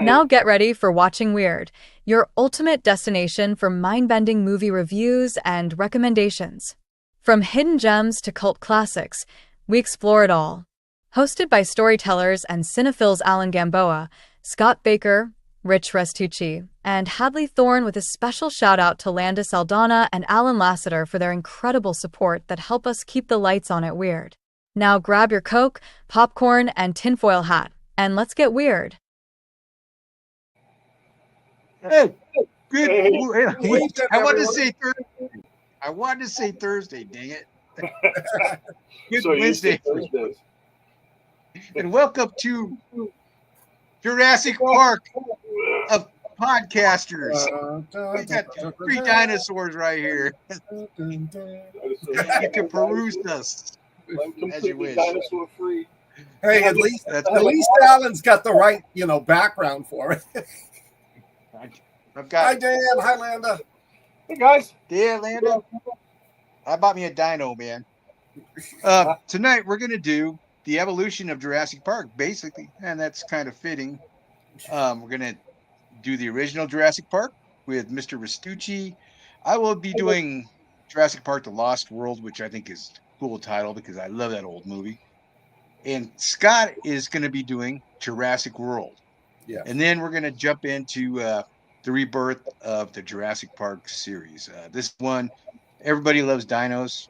Now get ready for Watching Weird, your ultimate destination for mind-bending movie reviews and recommendations. From hidden gems to cult classics, we explore it all. Hosted by storytellers and cinephiles Alan Gamboa, Scott Baker, Rich Restucci, and Hadley Thorne, with a special shout-out to Landa Saldana and Alan Lasseter for their incredible support that help us keep the lights on at Weird. Now grab your Coke, popcorn, and tinfoil hat, and let's get weird. Hey, good. Hey, I wanted to say Thursday. I wanted to say Thursday. Dang it. Good so Wednesday. Thursdays. And welcome to Jurassic Park of podcasters. We got three dinosaurs right here. You can peruse us I'm as you completely wish. dinosaur free. Hey, at least That's Alan's got the right, background for it. I've Hi, got Dan. Hi, Landa. Hey guys, there, Lando. I bought me a dino, man. Tonight we're gonna do the evolution of Jurassic Park, basically, and that's kind of fitting. We're gonna do the original Jurassic Park with Mr. Restucci. I will be doing Jurassic Park: The Lost World, which I think is a cool title because I love that old movie. And Scott is going to be doing Jurassic World. Yeah. And then we're going to jump into the rebirth of the Jurassic Park series. This one, everybody loves dinos,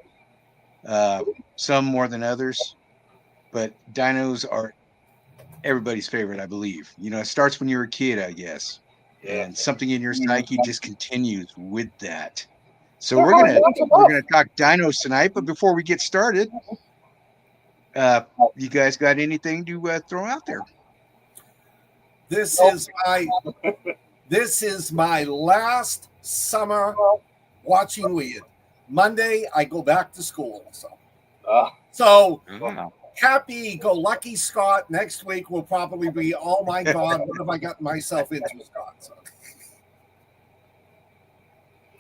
some more than others, but dinos are everybody's favorite, I believe. It starts when you're a kid, I guess, and something in your psyche just continues with that. So we're gonna talk dinos tonight, but before we get started, you guys got anything to throw out there? This is my last summer watching Weird. Monday, I go back to school. So happy go lucky, Scott. Next week will probably be, oh my God, what have I gotten myself into, Scott? So.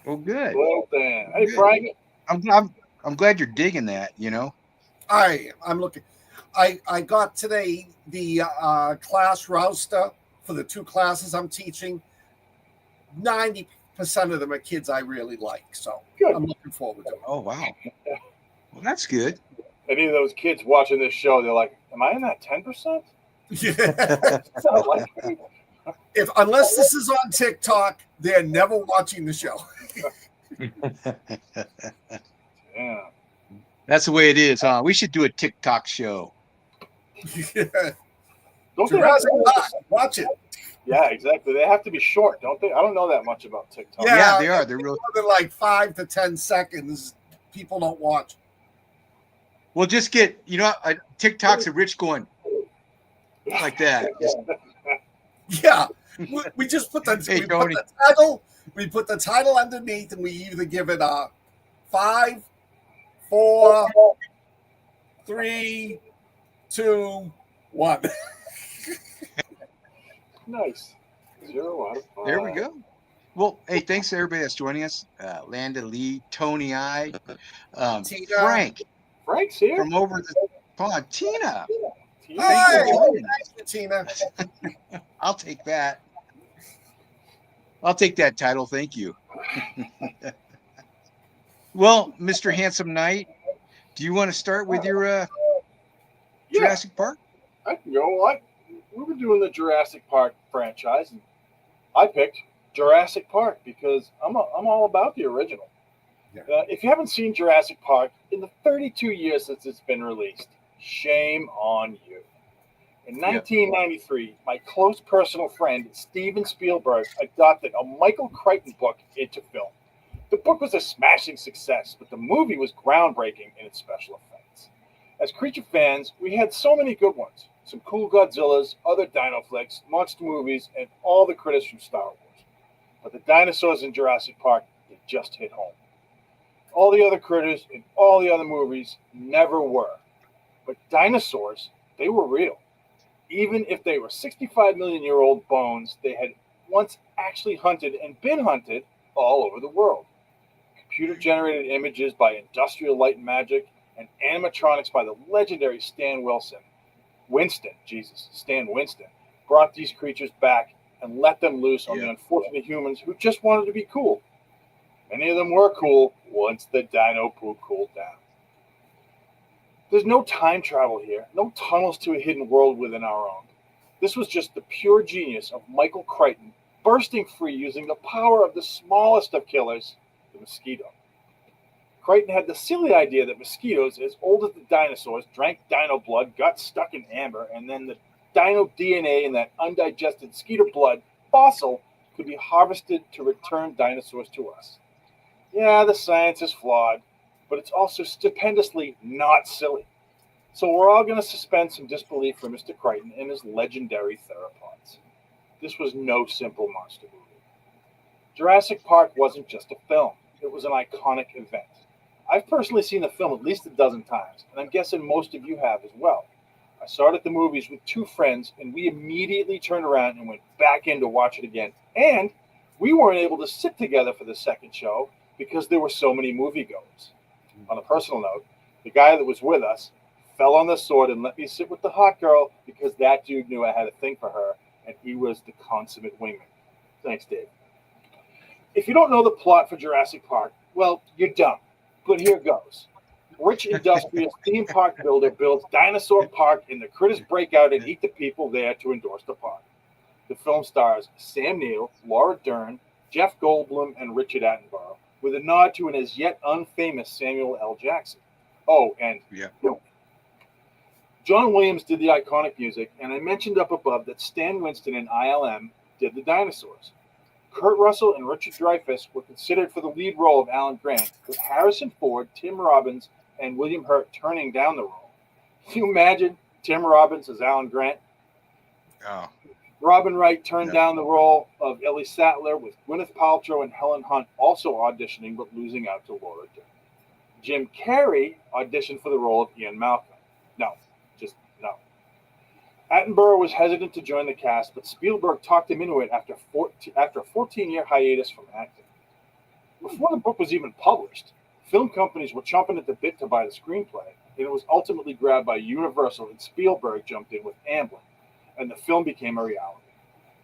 Well, good. well then, hey Good. Frank. I'm glad you're digging that. I'm looking. I got today the class roster for the two classes I'm teaching. 90% of them are kids I really like, so Good. I'm looking forward to it. Oh wow. Well, that's good. Any of those kids watching this show, they're like, "Am I in that 10%?" Unless this is on TikTok, they're never watching the show. Yeah. That's the way it is, huh? We should do a TikTok show. Don't they have Jurassic to, Park, watch it. yeah, exactly. They have to be short, don't they? I don't know that much about TikTok. Yeah, they are. They're real. More than like 5 to 10 seconds. People don't watch. We'll just get, TikTok's a rich going like that. Yeah, we just put the, Hey, we Tony. put the title. We put the title underneath, and we either give it a 5, 4, 3, 2, 1. Nice. 0 out of 5. There we go. Well, hey, thanks to everybody that's joining us. Landa, Lee, Tony, Tina. Frank Frank's here. from over the pond. Tina. Hi, joining thank you, Tina. I'll take that. I'll take that title. Thank you. Well, Mr. Handsome Knight, do you want to start with your Jurassic Park? I can go. What? We were doing the Jurassic Park franchise, and I picked Jurassic Park because I'm all about the original. Yeah. If you haven't seen Jurassic Park in the 32 years since it's been released, shame on you. In 1993, my close personal friend Steven Spielberg adopted a Michael Crichton book into film. The book was a smashing success, but the movie was groundbreaking in its special effects. As creature fans, we had so many good ones. Some cool Godzillas, other dino flicks, monster movies, and all the critters from Star Wars. But the dinosaurs in Jurassic Park, they just hit home. All the other critters in all the other movies never were. But dinosaurs, they were real. Even if they were 65-million-year-old bones, they had once actually hunted and been hunted all over the world. Computer-generated images by Industrial Light and Magic and animatronics by the legendary Stan Winston, brought these creatures back and let them loose on the unfortunate humans who just wanted to be cool. Many of them were cool once the dino poop cooled down. There's no time travel here, no tunnels to a hidden world within our own. This was just the pure genius of Michael Crichton bursting free using the power of the smallest of killers, the mosquito. Crichton had the silly idea that mosquitoes, as old as the dinosaurs, drank dino blood, got stuck in amber, and then the dino DNA in that undigested skeeter blood fossil could be harvested to return dinosaurs to us. Yeah, the science is flawed, but it's also stupendously not silly. So we're all going to suspend some disbelief for Mr. Crichton and his legendary theropods. This was no simple monster movie. Jurassic Park wasn't just a film. It was an iconic event. I've personally seen the film at least a dozen times, and I'm guessing most of you have as well. I saw it at the movies with two friends, and we immediately turned around and went back in to watch it again. And we weren't able to sit together for the second show because there were so many moviegoers. On a personal note, the guy that was with us fell on the sword and let me sit with the hot girl because that dude knew I had a thing for her, and he was the consummate wingman. Thanks, Dave. If you don't know the plot for Jurassic Park, well, you're dumb. But here goes. Rich, industrious theme park builder builds Dinosaur Park, and the critters break out and eat the people there to endorse the park. The film stars Sam Neill, Laura Dern, Jeff Goldblum, and Richard Attenborough, with a nod to an as yet unfamous Samuel L. Jackson. Oh, and John Williams did the iconic music, and I mentioned up above that Stan Winston and ILM did the dinosaurs. Kurt Russell and Richard Dreyfuss were considered for the lead role of Alan Grant, with Harrison Ford, Tim Robbins, and William Hurt turning down the role. Can you imagine Tim Robbins as Alan Grant? Oh. Robin Wright turned down the role of Ellie Sattler, with Gwyneth Paltrow and Helen Hunt also auditioning but losing out to Laura Dern. Jim Carrey auditioned for the role of Ian Malcolm. No. Attenborough was hesitant to join the cast, but Spielberg talked him into it after a 14-year hiatus from acting. Before the book was even published, film companies were chomping at the bit to buy the screenplay, and it was ultimately grabbed by Universal, and Spielberg jumped in with Amblin, and the film became a reality.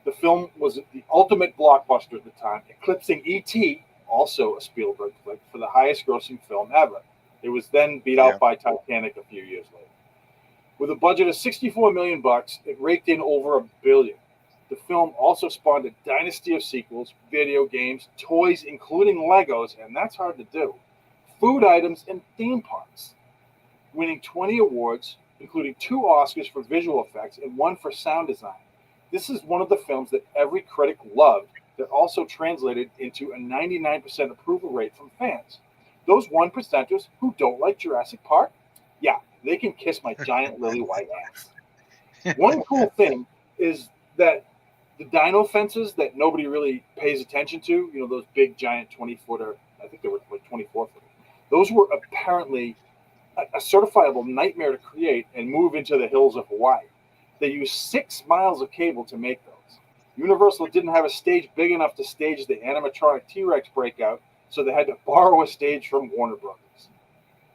The film was the ultimate blockbuster at the time, eclipsing E.T., also a Spielberg flick, for the highest-grossing film ever. It was then beat out by Titanic a few years later. With a budget of $64 million, it raked in over $1 billion. The film also spawned a dynasty of sequels, video games, toys, including Legos, and that's hard to do, food items, and theme parks, winning 20 awards, including 2 Oscars for visual effects and 1 for sound design. This is one of the films that every critic loved that also translated into a 99% approval rate from fans. Those 1%ers who don't like Jurassic Park, yeah, they can kiss my giant lily white ass. One cool thing is that the dino fences that nobody really pays attention to, those big giant 20-footer, I think they were like 24-footer, those were apparently a certifiable nightmare to create and move into the hills of Hawaii. They used 6 miles of cable to make those. Universal didn't have a stage big enough to stage the animatronic T-Rex breakout, so they had to borrow a stage from Warner Brothers.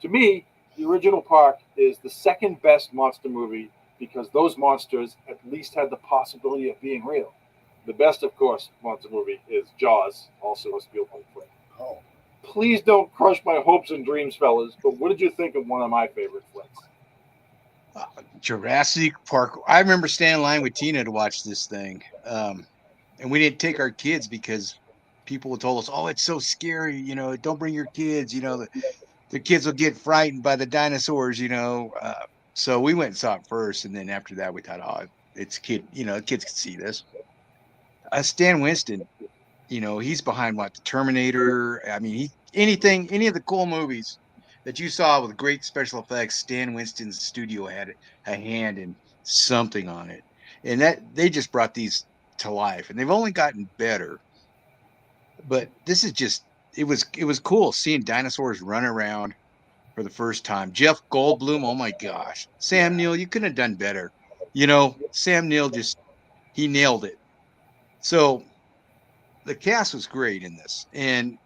To me, the original park is the second best monster movie because those monsters at least had the possibility of being real. The best, of course, monster movie is Jaws, also a Spielberg flick. Oh. Please don't crush my hopes and dreams, fellas, but what did you think of one of my favorite flicks? Jurassic Park. I remember standing in line with Tina to watch this thing. And we didn't take our kids because people told us, oh, it's so scary. Don't bring your kids. The kids will get frightened by the dinosaurs, so we went and saw it first. And then after that, we thought, oh, it's kids can see this. Stan Winston, he's behind the Terminator. I mean, any of the cool movies that you saw with great special effects, Stan Winston's studio had a hand in something on it. And that they just brought these to life, and they've only gotten better. But this is just, it was cool seeing dinosaurs run around for the first time. Jeff Goldblum, oh my gosh. Sam Neill, you couldn't have done better. Sam Neill he nailed it. So the cast was great in this. And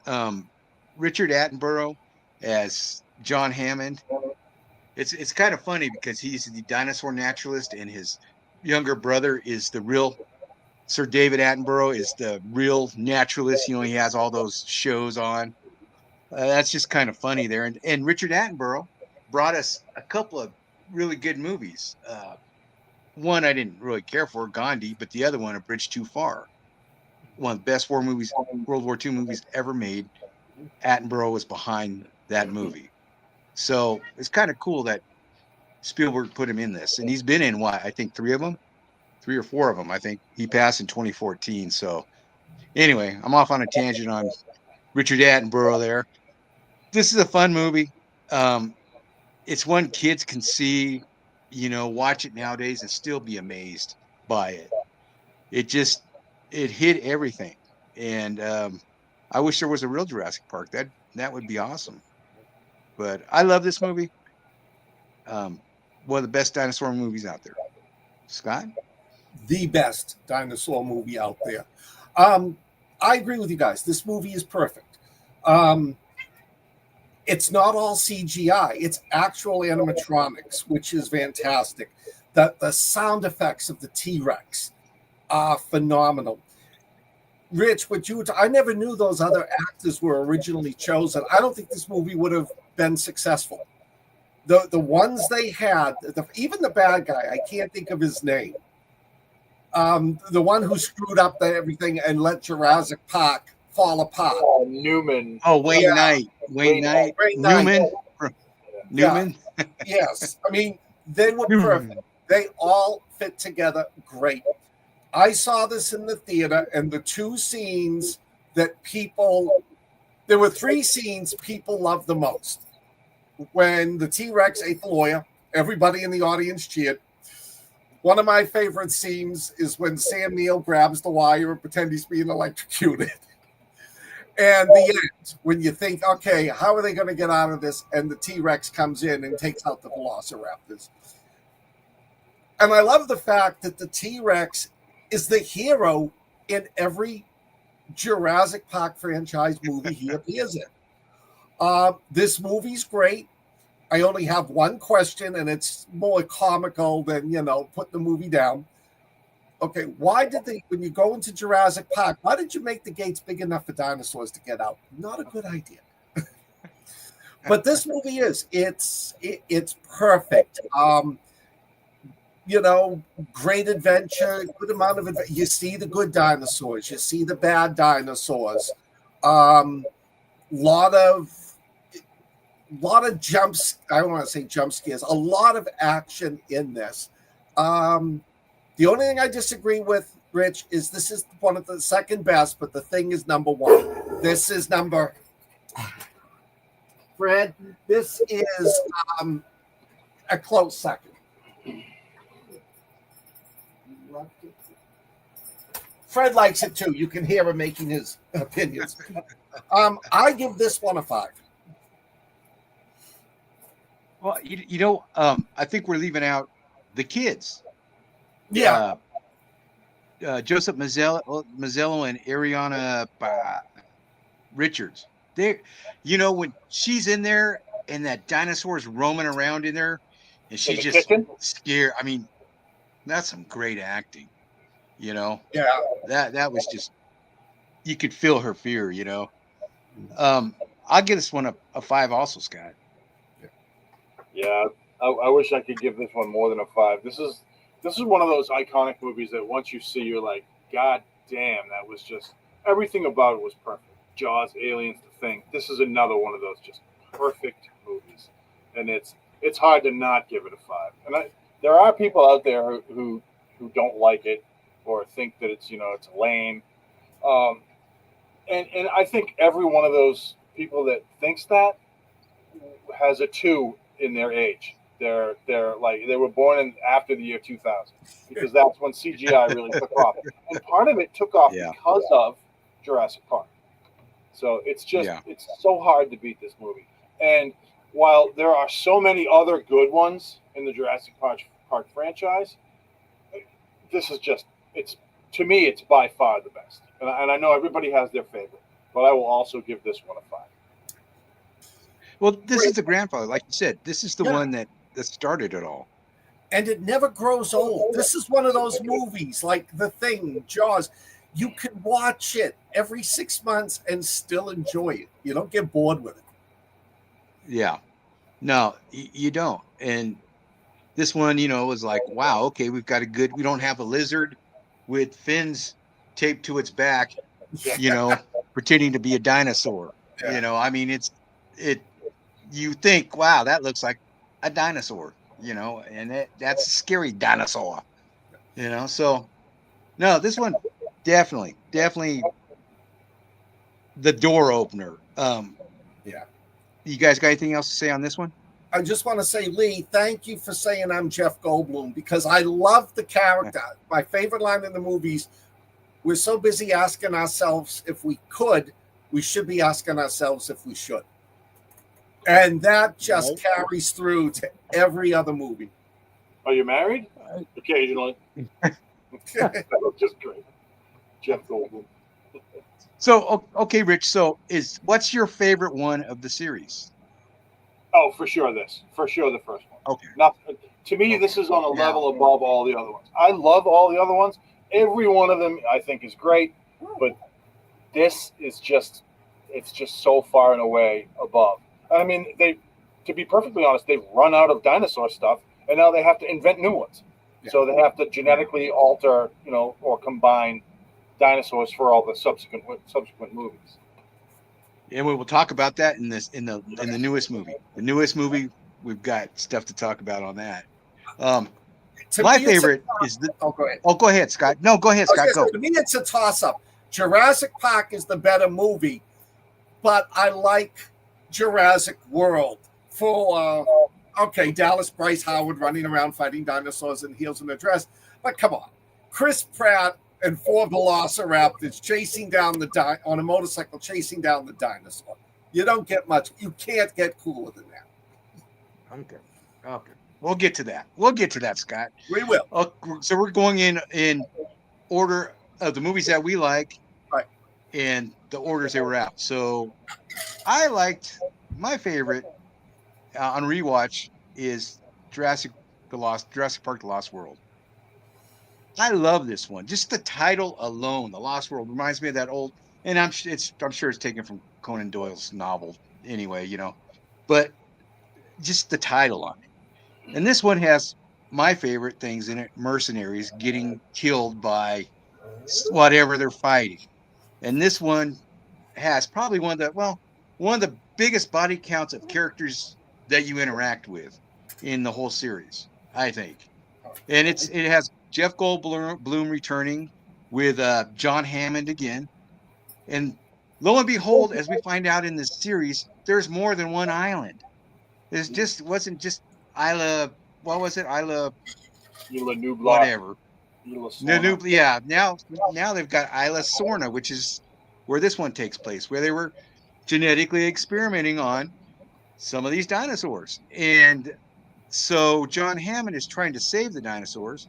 Richard Attenborough as John Hammond. It's kind of funny because he's the dinosaur naturalist and his younger brother is the real Sir David Attenborough is the real naturalist. He has all those shows on. That's just kind of funny there. And Richard Attenborough brought us a couple of really good movies. One I didn't really care for, Gandhi, but the other one, A Bridge Too Far, one of the best World War II movies ever made. Attenborough was behind that movie. So it's kind of cool that Spielberg put him in this. And he's been in I think 3 or 4 of them. I think he passed in 2014. So anyway, I'm off on a tangent on Richard Attenborough there. This is a fun movie. It's one kids can see, watch it nowadays and still be amazed by it. It hit everything. And I wish there was a real Jurassic Park. That would be awesome. But I love this movie. One of the best dinosaur movies out there. Scott? The best dinosaur movie out there. I agree with you guys. This movie is perfect. It's not all CGI. It's actual animatronics, which is fantastic. The sound effects of the T-Rex are phenomenal. Rich, I never knew those other actors were originally chosen. I don't think this movie would have been successful. The ones they had, even the bad guy, I can't think of his name. The one who screwed up everything and let Jurassic Park fall apart. Newman. Oh, Wayne Knight. Wayne Knight. Newman. Newman. Yes. I mean, they were perfect. They all fit together great. I saw this in the theater, and the 2 scenes that there were 3 scenes people loved the most. When the T-Rex ate the lawyer, everybody in the audience cheered. One of my favorite scenes is when Sam Neill grabs the wire and pretends he's being electrocuted. And the end, when you think, okay, how are they going to get out of this? And the T-Rex comes in and takes out the velociraptors. And I love the fact that the T-Rex is the hero in every Jurassic Park franchise movie he appears in. This movie's great. I only have one question, and it's more comical than, put the movie down. Okay, why did when you go into Jurassic Park, why did you make the gates big enough for dinosaurs to get out? Not a good idea. But this movie it's perfect. Great adventure, good amount of adventure. You see the good dinosaurs, you see the bad dinosaurs. Lot of jumps. I don't want to say jump scares. A lot of action in this. The only thing I disagree with, Rich, is this is one of the second best, but the Thing is number 1. This is Fred, this is a close second. Fred likes it too. You can hear him making his opinions. I give this one a 5. Well, I think we're leaving out the kids. Yeah. Joseph Mazzello and Ariana Richards. They, when she's in there and that dinosaur's roaming around in there and she's just scared. I mean, that's some great acting, Yeah. That was just, you could feel her fear, I'll give this one a 5 also, Scott. Yeah. I wish I could give this one more than a 5. This is one of those iconic movies that once you see, you're like, God damn, that was just, everything about it was perfect. Jaws, Aliens, The Thing. This is another one of those just perfect movies. And it's hard to not give it a 5. And there are people out there who don't like it or think that it's, it's lame. And I think every one of those people that thinks that has a 2 in their age. They're like, they were born after the year 2000 because that's when CGI really took off. And part of it took off because of Jurassic Park. So it's so hard to beat this movie. And while there are so many other good ones in the Jurassic Park franchise, this is to me, it's by far the best. And I know everybody has their favorite, but I will also give this one a 5. Well, this is the grandfather, like you said. This is the one that started it all. and it never grows old. This is one of those movies like The Thing, Jaws. You can watch it every 6 months and still enjoy it. You don't get bored with it. Yeah. No, you don't. And this one, was like, wow, okay, we don't have a lizard with fins taped to its back, pretending to be a dinosaur. Yeah. I mean, you think, wow, that looks like a dinosaur, and that's a scary dinosaur, so no, this one definitely the door opener. Yeah. You guys got anything else to say on this one? I just want to say, Lee, thank you for saying I'm Jeff Goldblum, because I love the character. My favorite line in the movies, we're so busy asking ourselves if we could, we should be asking ourselves if we should. And that just carries through to every other movie. Are you married? Occasionally. Just great. Jeff Goldblum. So, okay, Rich, what's your favorite one of the series? Oh, for sure For sure the first one. Okay. To me, this is on a level above all the other ones. I love all the other ones. Every one of them I think is great, but this is it's just so far and away above. I mean, to be perfectly honest, they've run out of dinosaur stuff, and now they have to invent new ones. Yeah. So they have to genetically alter, or combine dinosaurs for all the subsequent movies. And we will talk about that in the newest movie. The newest movie, we've got stuff to talk about on that. My favorite is the. Oh, go ahead. Oh, go ahead, Scott. No, go ahead, Scott. Go. To me, it's a toss-up. Jurassic Park is the better movie, but I like Jurassic World for Dallas Bryce Howard running around fighting dinosaurs in heels and a dress. But come on, Chris Pratt and 4 velociraptors chasing down on a motorcycle, chasing down the dinosaur. You don't get much. You can't get cooler than that. Okay. We'll get to that, Scott. We will. So we're going in order of the movies that we like, right, and the orders they were out. So I liked my favorite on rewatch is Jurassic Park: The Lost World. I love this one. Just the title alone, The Lost World, reminds me of that old, and I'm sure it's taken from Conan Doyle's novel anyway, but just the title on it. And this one has my favorite things in it: mercenaries getting killed by whatever they're fighting. And this one has probably one of the biggest body counts of characters that you interact with in the whole series, I think. And it has Jeff Goldblum returning with John Hammond again. And lo and behold, as we find out in this series, there's more than one island. Wasn't just Isla, what was it? Isla Nublar. Whatever. Yeah. Now they've got Isla Sorna, which is where this one takes place, where they were genetically experimenting on some of these dinosaurs. And so John Hammond is trying to save the dinosaurs.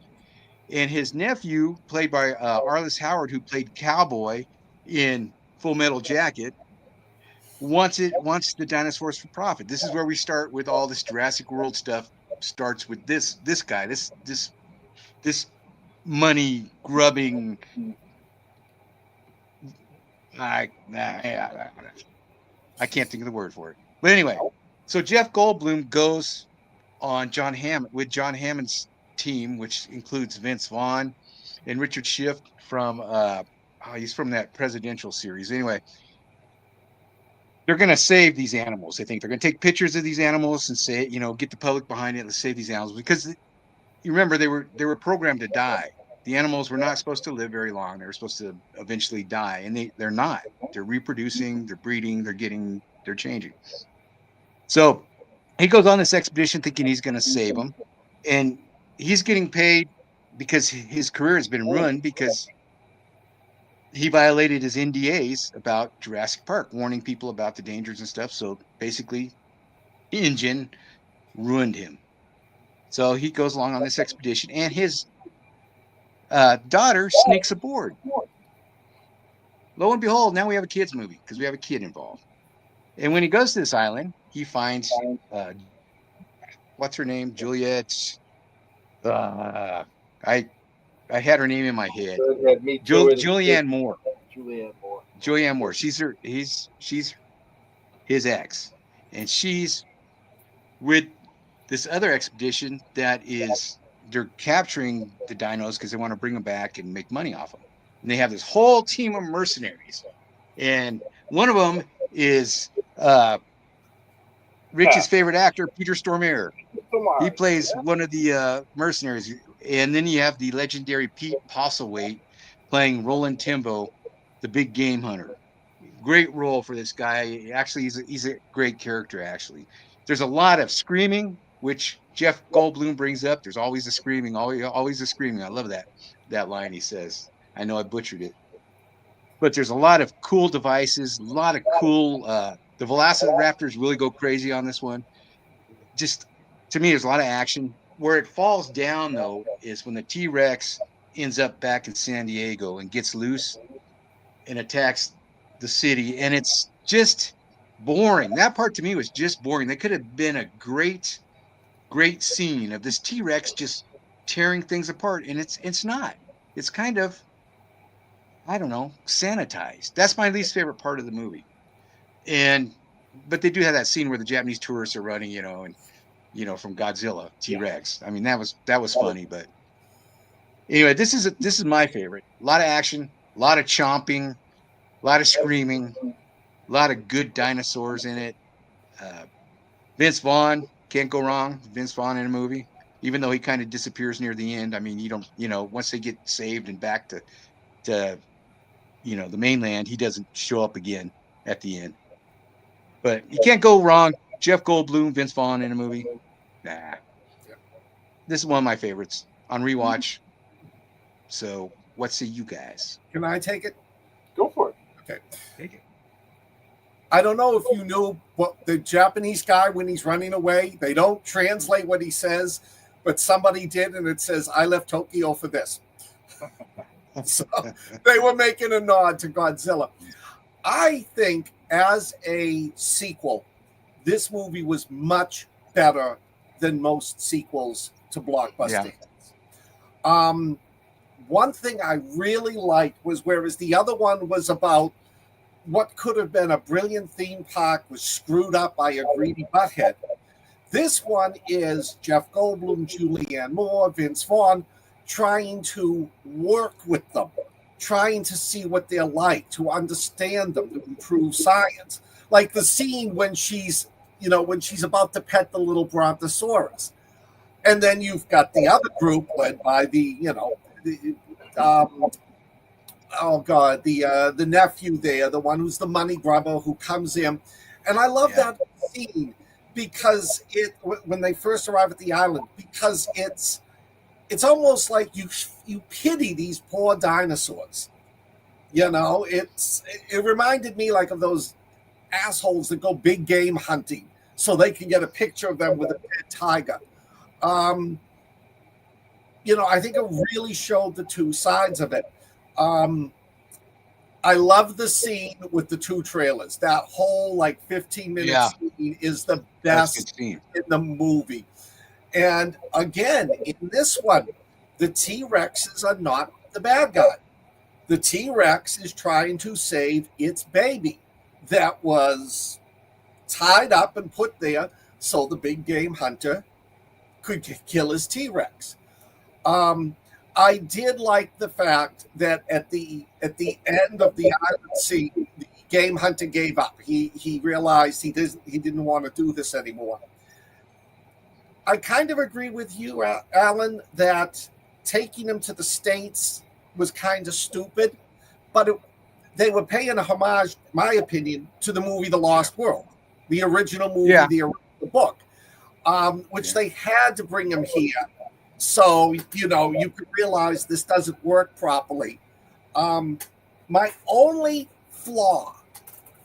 And his nephew, played by Arliss Howard, who played Cowboy in Full Metal Jacket, wants the dinosaurs for profit. This is where we start with all this Jurassic World stuff. Starts with this guy, this money grubbing. I can't think of the word for it. But anyway, so Jeff Goldblum goes on John Hammond's team, which includes Vince Vaughn and Richard Schiff from he's from that presidential series. Anyway, they're going to save these animals. They think they're going to take pictures of these animals and say, get the public behind it. Let's save these animals, because you remember they were programmed to die. The animals were not supposed to live very long. They were supposed to eventually die, and they're not. They're reproducing, they're breeding, they're changing. So he goes on this expedition thinking he's going to save them, and he's getting paid because his career has been ruined because he violated his NDAs about Jurassic Park, warning people about the dangers and stuff. So basically, InGen ruined him. So he goes along on this expedition, and his daughter sneaks aboard. Lo and behold, now we have a kids movie because we have a kid involved. And when he goes to this island, he finds what's her name, Juliet. Uh, I had her name in my head. Me too. Julianne Moore. Julianne Moore. Julianne Moore. She's his ex, and she's with this other expedition that is they're capturing the dinos because they want to bring them back and make money off them. And they have this whole team of mercenaries, and one of them is Rich's favorite actor, Peter Stormare. He plays one of the mercenaries, and then you have the legendary Pete Postlethwaite playing Roland Timbo, the big game hunter. Great role for this guy. Actually, he's a great character. Actually, there's a lot of screaming, which Jeff Goldblum brings up. There's always a screaming, always a screaming. I love that line he says. I know I butchered it, but there's a lot of cool devices, a lot of cool. The Velociraptors really go crazy on this one. Just to me, there's a lot of action. Where it falls down though is when the T-Rex ends up back in San Diego and gets loose and attacks the city, and it's just boring. That part to me was just boring. That could have been a great scene of this T-Rex just tearing things apart, and it's not. It's kind of, I don't know, sanitized. That's my least favorite part of the movie. But they do have that scene where the Japanese tourists are running, and from Godzilla T-Rex. I mean, that was funny, but anyway, this is my favorite. A lot of action, a lot of chomping, a lot of screaming, a lot of good dinosaurs in it. Vince Vaughn, can't go wrong. Vince Vaughn in a movie, even though he kind of disappears near the end. I mean, you don't, once they get saved and back to the mainland, he doesn't show up again at the end. But you can't go wrong. Jeff Goldblum, Vince Vaughn in a movie. Nah. This is one of my favorites on rewatch. So what say you guys? Can I take it? Go for it. Okay. Take it. I don't know if you knew what the Japanese guy, when he's running away, they don't translate what he says, but somebody did, and it says, "I left Tokyo for this." So they were making a nod to Godzilla. I think as a sequel, this movie was much better than most sequels to blockbuster hits. One thing I really liked was, whereas the other one was about what could have been a brilliant theme park was screwed up by a greedy butthead, this one is Jeff Goldblum, Julianne Moore, Vince Vaughn trying to work with them, trying to see what they're like, to understand them, to improve science. Like the scene when she's about to pet the little brontosaurus. And then you've got the other group led by the nephew there, the one who's the money grubber who comes in. And I love that scene because when they first arrive at the island, because it's almost like you pity these poor dinosaurs. It reminded me like of those assholes that go big game hunting so they can get a picture of them with a dead tiger. I think it really showed the two sides of it. I love the scene with the two trailers. That whole 15-minute scene is the best in the movie. And again, in this one, the T-Rexes are not the bad guy. The T-Rex is trying to save its baby that was tied up and put there so the big game hunter could kill his T-Rex. I did like the fact that at the end of the island scene, the game hunter gave up. He realized he didn't want to do this anymore. I kind of agree with you, Alan, that taking him to the States was kind of stupid, but they were paying a homage, my opinion, to the movie The Lost World, the original movie, the original book, which they had to bring him here. So, you could realize this doesn't work properly. My only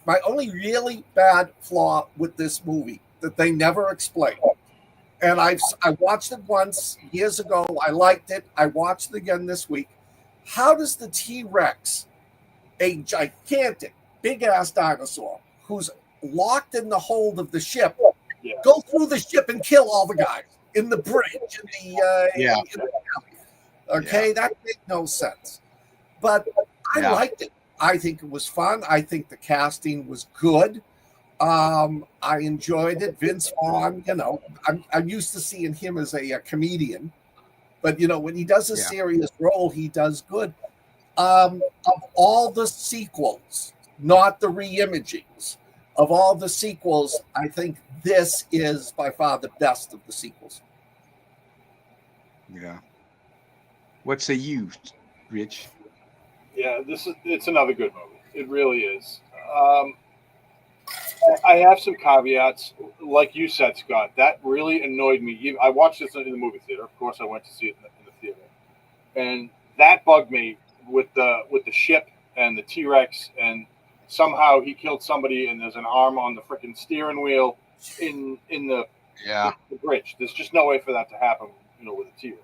really bad flaw with this movie that they never explain, and I watched it once years ago. I liked it. I watched it again this week. How does the T-Rex, a gigantic, big-ass dinosaur who's locked in the hold of the ship, go through the ship and kill all the guys? in the bridge, in the okay, that made no sense. But I liked it. I think it was fun. I think the casting was good. I enjoyed it. Vince Vaughn, I'm used to seeing him as a comedian, but when he does a serious role, he does good. Of all the sequels, not the re-imagings, of all the sequels, I think this is by far the best of the sequels. Yeah. What say you, Rich? Yeah, it's another good movie. It really is. I have some caveats, like you said, Scott. That really annoyed me. I watched this in the movie theater. Of course, I went to see it in the theater, and that bugged me with the ship and the T-Rex, and somehow he killed somebody, and there's an arm on the freaking steering wheel in the bridge. There's just no way for that to happen, with a T-Rex.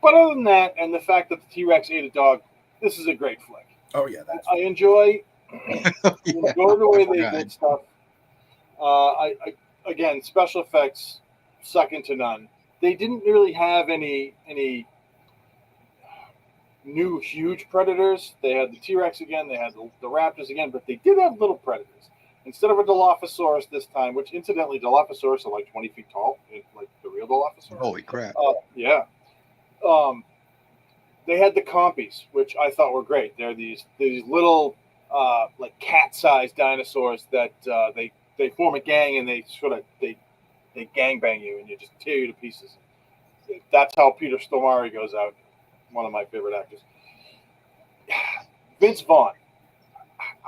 But other than that, and the fact that the T-Rex ate a dog, this is a great flick. Oh yeah, I enjoy. Go the way they did stuff. Again, special effects second to none. They didn't really have any new huge predators. They had the T-Rex again. They had the raptors again, but they did have little predators. Instead of a Dilophosaurus this time, which incidentally, Dilophosaurus are like 20 feet tall, like the real Dilophosaurus. Holy crap! Yeah. They had the compies, which I thought were great. They're these little like cat-sized dinosaurs that they form a gang and they gangbang you and you just tear you to pieces. That's how Peter Stormare goes out. One of my favorite actors. Vince Vaughn.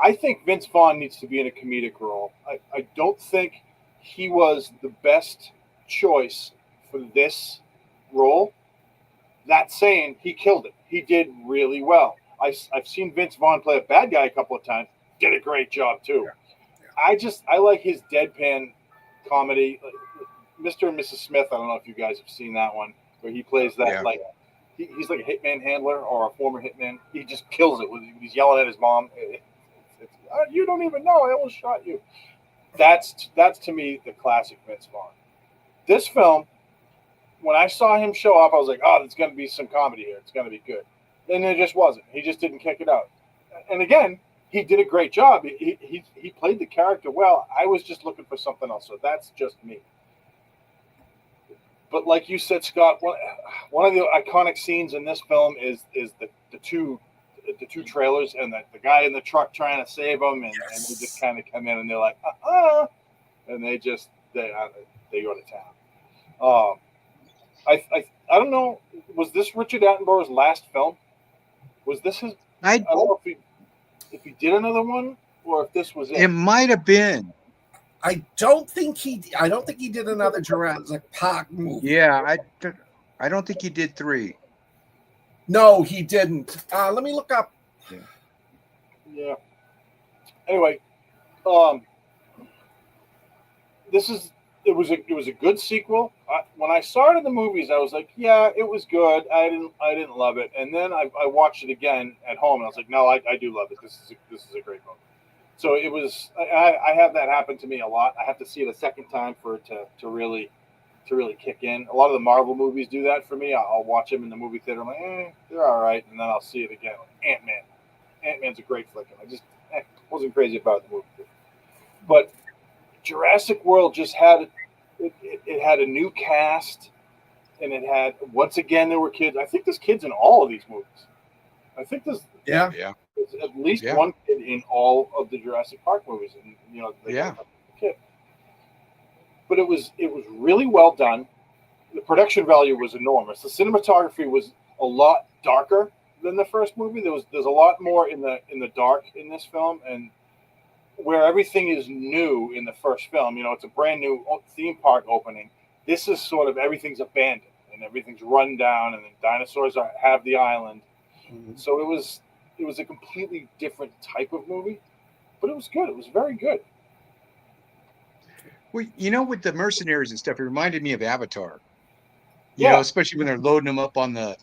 I think Vince Vaughn needs to be in a comedic role. I don't think he was the best choice for this role. That saying, he killed it. He did really well. I've seen Vince Vaughn play a bad guy a couple of times. Did a great job too. Yeah. I like his deadpan comedy. Mr. and Mrs. Smith. I don't know if you guys have seen that one where he plays that like he's like a hitman handler or a former hitman. He just kills it when he's yelling at his mom. You don't even know. I almost shot you. That's to me the classic Vince Vaughn. This film, when I saw him show up, I was like, oh, there's going to be some comedy here. It's going to be good. And it just wasn't. He just didn't kick it out. And again, he did a great job. He played the character well. I was just looking for something else. So that's just me. But like you said, Scott, one of the iconic scenes in this film is the two trailers and the guy in the truck trying to save them, and they just kind of come in and they're like, and they go to town. I don't know. Was this Richard Attenborough's last film? Was this his? I don't know if he did another one or if this was it. It might have been. I don't think he did another Jurassic Park movie. Yeah, I don't think he did 3. No, he didn't. Let me look up. Yeah. Anyway, it was a good sequel. When I saw it in the movies, I was like, yeah, it was good. I didn't love it, and then I watched it again at home, and I was like, no, I do love it. This is a great movie. So it was. I have that happen to me a lot. I have to see it a second time for it to really kick in. A lot of the Marvel movies do that for me. I'll watch them in the movie theater. I'm like, they're all right, and then I'll see it again. Like Ant-Man. Ant-Man's a great flick, and I just wasn't crazy about the movie theater. But Jurassic World just had it had a new cast, and it had once again there were kids. I think there's kids in all of these movies. I think there's at least one kid in all of the Jurassic Park movies, and kid. But it was really well done. The production value was enormous. The cinematography was a lot darker than the first movie. There's a lot more in the dark in this film, and where everything is new in the first film, it's a brand new theme park opening. This is sort of everything's abandoned and everything's run down, and the dinosaurs have the island. Mm-hmm. So it was a completely different type of movie, but it was good. It was very good. Well, with the mercenaries and stuff, it reminded me of Avatar. You know, especially when they're loading them up on the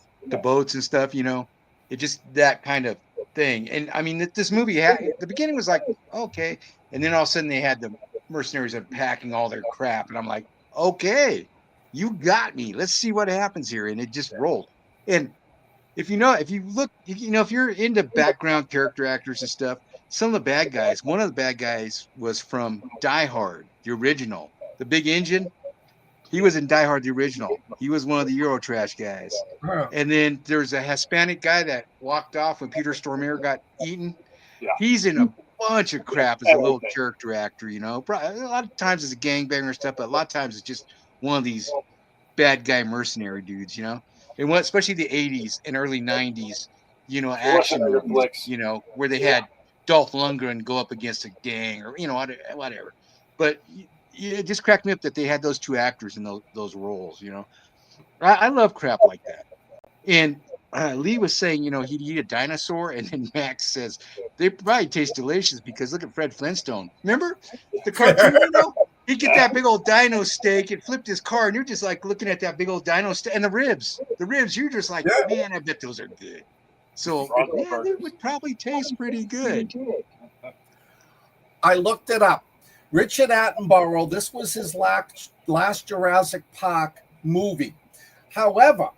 boats and stuff. It just that kind of thing. And I mean, this movie the beginning was like okay, and then all of a sudden they had the mercenaries unpacking all their crap, and I'm like, okay, You got me. Let's see what happens here. And it just rolled. And if you look, if you're into background character actors and stuff, some of the bad guys, one of the bad guys was from Die Hard, the original, the big engine. He was in Die Hard, the original. He was one of the Eurotrash guys. And then there's a Hispanic guy that walked off when Peter Stormare got eaten. Yeah. He's in a bunch of crap as a little character actor, A lot of times it's a gangbanger stuff, but a lot of times it's just one of these bad guy mercenary dudes, And especially the 80s and early 90s, action movies, where they had Dolph Lundgren go up against a gang or, whatever. But it just cracked me up that they had those two actors in those roles, I love crap like that. And Lee was saying, he'd eat a dinosaur, and then Max says they probably taste delicious because look at Fred Flintstone. Remember the cartoon? He'd get that big old dino steak and flipped his car, and you're just like looking at that big old dino steak and the ribs. You're just like, man, I bet those are good. So yeah, they would probably taste pretty good. I looked it up. Richard Attenborough, this was his last Jurassic Park movie. However,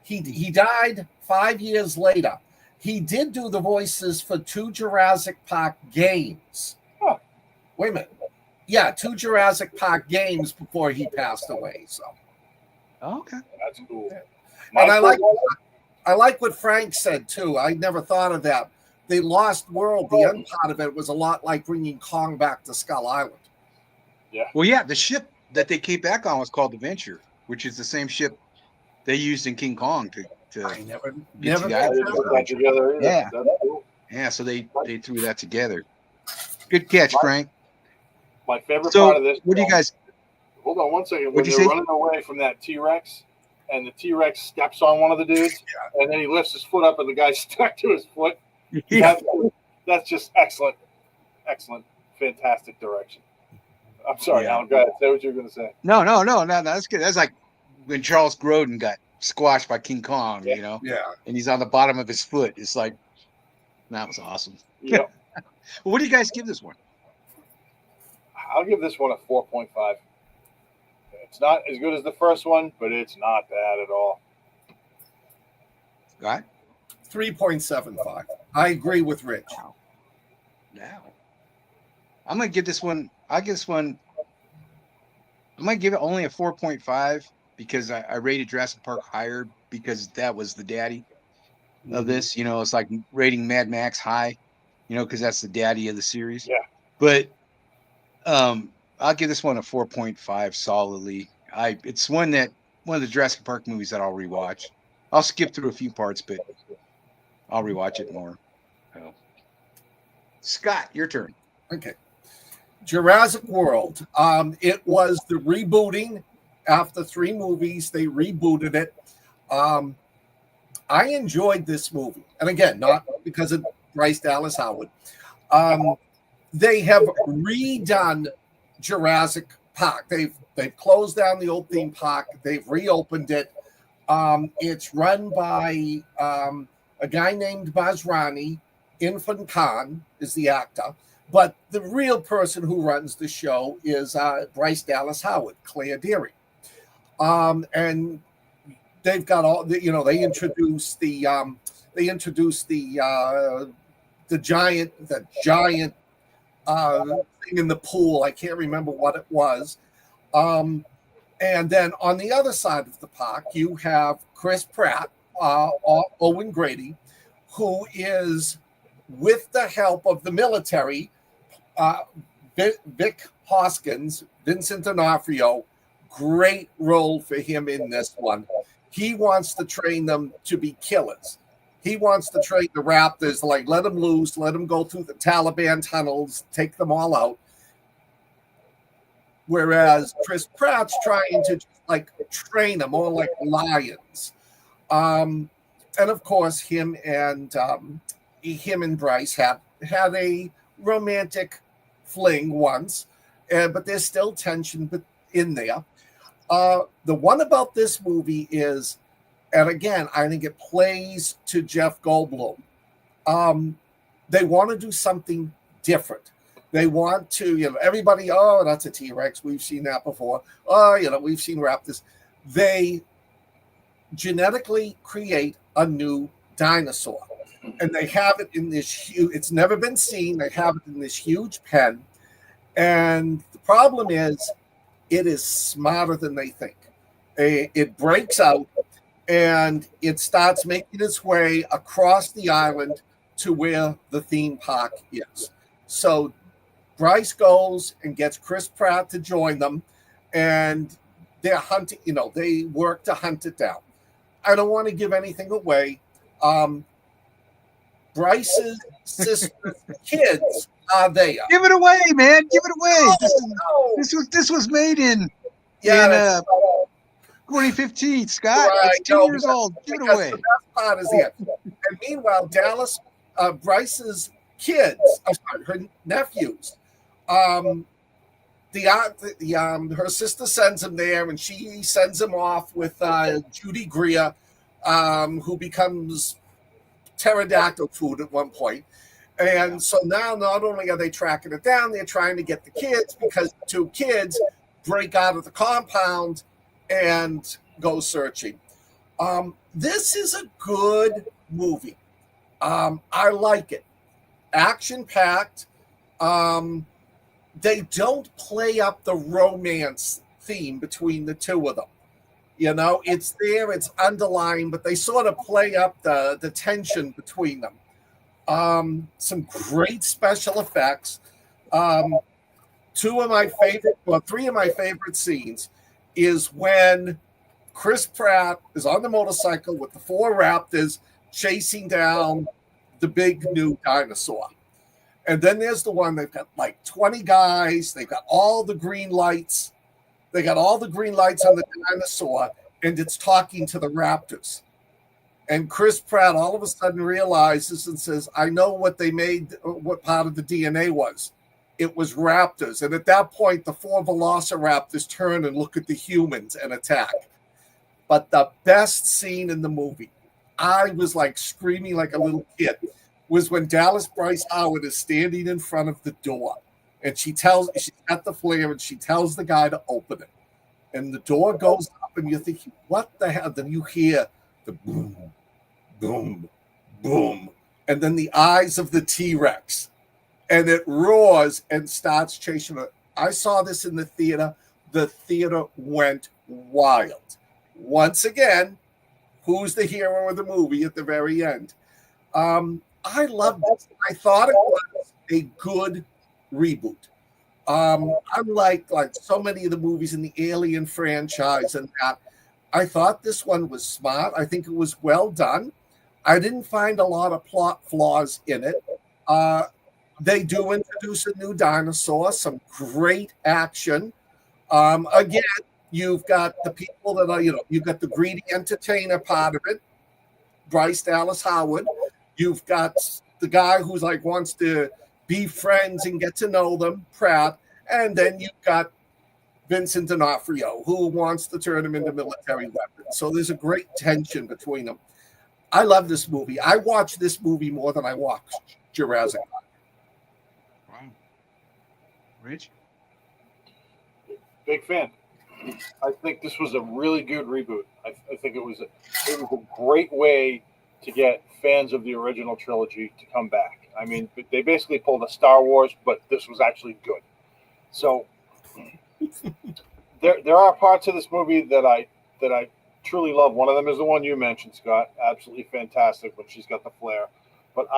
he died 5 years later. He did do the voices for 2 Jurassic Park games. Huh. Wait a minute. Yeah, 2 Jurassic Park games before he passed away. So, okay, that's cool. And I like what Frank said too. I never thought of that. The Lost World, the end part of it was a lot like bringing Kong back to Skull Island. Yeah. Well, yeah, the ship that they came back on was called the Venture, which is the same ship they used in King Kong to I never that together. Yeah. That's cool. Yeah, so they threw that together. Good catch, Frank. My favorite part of this. What do you guys? Hold on one second. When What'd you they're say? running away from that T-Rex, and the T-Rex steps on one of the dudes, and then he lifts his foot up, and the guy's stuck to his foot. Yeah. That's just excellent, fantastic direction. I'm sorry, Alan. Go ahead. Say what you were going to say. No. That's good. That's like when Charles Grodin got squashed by King Kong, Yeah. and he's on the bottom of his foot. It's like, that was awesome. Yeah. What do you guys give this one? I'll give this one a 4.5. It's not as good as the first one, but it's not bad at all. Right? 3.75. I agree with Rich. Now, I'm gonna give this one. I might give it only a 4.5 because I rated Jurassic Park higher because that was the daddy of this. It's like rating Mad Max high, because that's the daddy of the series. Yeah. But I'll give this one a 4.5 solidly. It's one of the Jurassic Park movies that I'll rewatch. I'll skip through a few parts, but I'll rewatch it more. So. Scott, your turn. Okay. Jurassic World. It was the rebooting. After 3 movies, they rebooted it. I enjoyed this movie. And again, not because of Bryce Dallas Howard. They have redone Jurassic Park. They've closed down the old theme park. They've reopened it. It's run by a guy named Basrani. Irfan Khan is the actor. But the real person who runs the show is Bryce Dallas Howard, Claire Deary. And they've got all they introduced the giant thing in the pool. I can't remember what it was. And then on the other side of the park, you have Chris Pratt, Owen Grady, who is, with the help of the military, Vic Hoskins, Vincent D'Onofrio, great role for him in this one. He wants to train them to be killers. He wants to train the Raptors, like let them loose, let them go through the Taliban tunnels, take them all out. Whereas Chris Pratt's trying to train them more like lions. And of course, him and Bryce had a romantic fling once, but there's still tension in there. The one about this movie is, and again, I think it plays to Jeff Goldblum. They want to do something different. They want to, everybody, oh, that's a T-Rex. We've seen that before. Oh, we've seen Raptors. they genetically create a new dinosaur. And they have it in this huge, it's never been seen. They have it in this huge pen. And the problem is, it is smarter than they think. It breaks out and it starts making its way across the island to where the theme park is. So Bryce goes and gets Chris Pratt to join them, and they're hunting, they work to hunt it down. I don't want to give anything away. Bryce's sister's kids are there. Give it away, man. Give it away. This was made in 2015, Scott. Right, it's 2 years old. Give it away. The best part is the end. And meanwhile, Bryce's kids, her nephews, her sister sends him there, and she sends him off with Judy Greer, who becomes pterodactyl food at one point. And so now not only are they tracking it down, they're trying to get the kids, because the two kids break out of the compound and go searching. This is a good movie. I like it. Action-packed. They don't play up the romance theme between the two of them. It's there, it's underlying, but they sort of play up the tension between them. Some great special effects. Three of my favorite scenes is when Chris Pratt is on the motorcycle with the 4 raptors chasing down the big new dinosaur. And then there's the one, they've got like 20 guys, they've got all the green lights. They got all the green lights on the dinosaur, and it's talking to the raptors. And Chris Pratt all of a sudden realizes and says, I know what they made, what part of the DNA was. It was raptors. And at that point, the 4 velociraptors turn and look at the humans and attack. But the best scene in the movie, I was like screaming like a little kid, was when Dallas Bryce Howard is standing in front of the door. And she's got the flare, and she tells the guy to open it. And the door goes up, and you're thinking, what the hell? Then you hear the boom, boom, boom. And then the eyes of the T-Rex. And it roars and starts chasing it. I saw this in the theater. The theater went wild. Once again, who's the hero of the movie at the very end? I loved it. I thought it was a good reboot. Unlike so many of the movies in the Alien franchise and that, I thought this one was smart. I think it was well done. I didn't find a lot of plot flaws in it. They do introduce a new dinosaur, some great action. Again, you've got the people that are, you've got the greedy entertainer part of it, Bryce Dallas Howard. You've got the guy who's wants to be friends and get to know them, Pratt. And then you've got Vincent D'Onofrio, who wants to turn them into military weapons. So there's a great tension between them. I love this movie. I watch this movie more than I watch Jurassic Park. Wow. Rich? Big fan. I think this was a really good reboot. I think it was a great way to get fans of the original trilogy to come back. I mean, they basically pulled a Star Wars, but this was actually good. So there are parts of this movie that I truly love. One of them is the one you mentioned, Scott. Absolutely fantastic when she's got the flare. But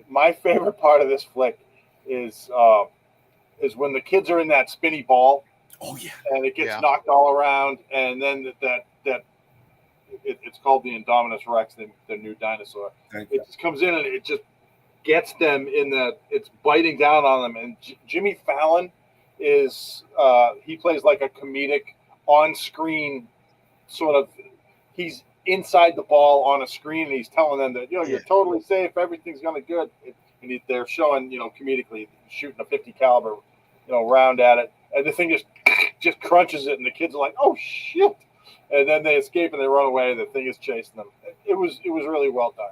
my favorite part of this flick is when the kids are in that spinny ball. Oh yeah, and it gets knocked all around, and then it's called the Indominus Rex, the new dinosaur. It just comes in and it just gets them in it's biting down on them. And Jimmy Fallon is he plays like a comedic on-screen sort of. He's inside the ball on a screen, and he's telling them that you're totally safe, everything's gonna be good. And they're showing comedically shooting a 50 caliber round at it, and the thing just crunches it, and the kids are like, oh shit. And then they escape and they run away. The thing is chasing them. It was really well done.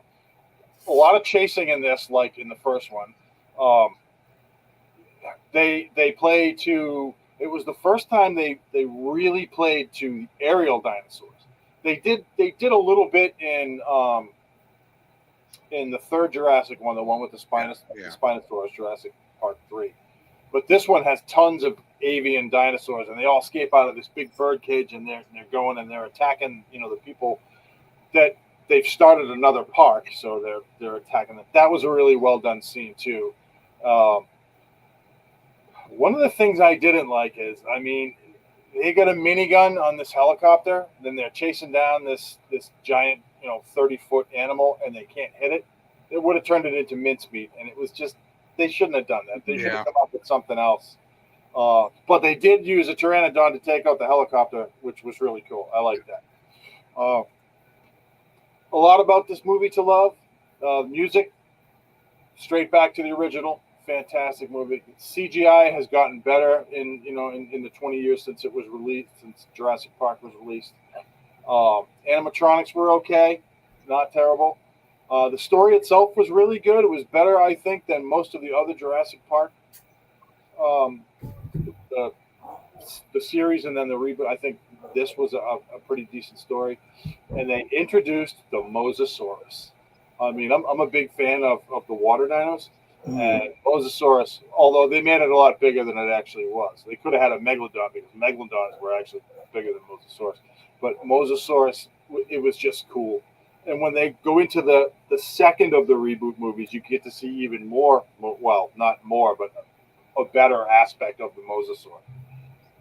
A lot of chasing in this, like in the first one. They play to It was the first time they really played to aerial dinosaurs. They did a little bit in the third Jurassic one, the one with the Spinosaurus, Jurassic Park 3. But this one has tons of avian dinosaurs, and they all escape out of this big bird cage, and they're going and they're attacking, the people that they've started another park, so they're attacking them. That was a really well done scene too. One of the things I didn't like is, they got a minigun on this helicopter, then they're chasing down this giant, 30-foot animal, and they can't hit it. It would have turned it into mincemeat, and it was just, they shouldn't have done that. They should have come up with something else. But they did use a pteranodon to take out the helicopter, which was really cool. I like that. A lot about this movie to love. Music, straight back to the original. Fantastic movie. CGI has gotten better in the 20 years since it was released, since Jurassic Park was released. Animatronics were okay, not terrible. The story itself was really good. It was better, I think, than most of the other Jurassic Park, the series, and then the reboot. I think this was a pretty decent story. And they introduced the Mosasaurus. I'm a big fan of the water dinos. And Mosasaurus, although they made it a lot bigger than it actually was. They could have had a Megalodon, because Megalodons were actually bigger than Mosasaurus. But Mosasaurus, it was just cool. And when they go into the second of the reboot movies, you get to see even more, well, not more, but a better aspect of the Mosasaur.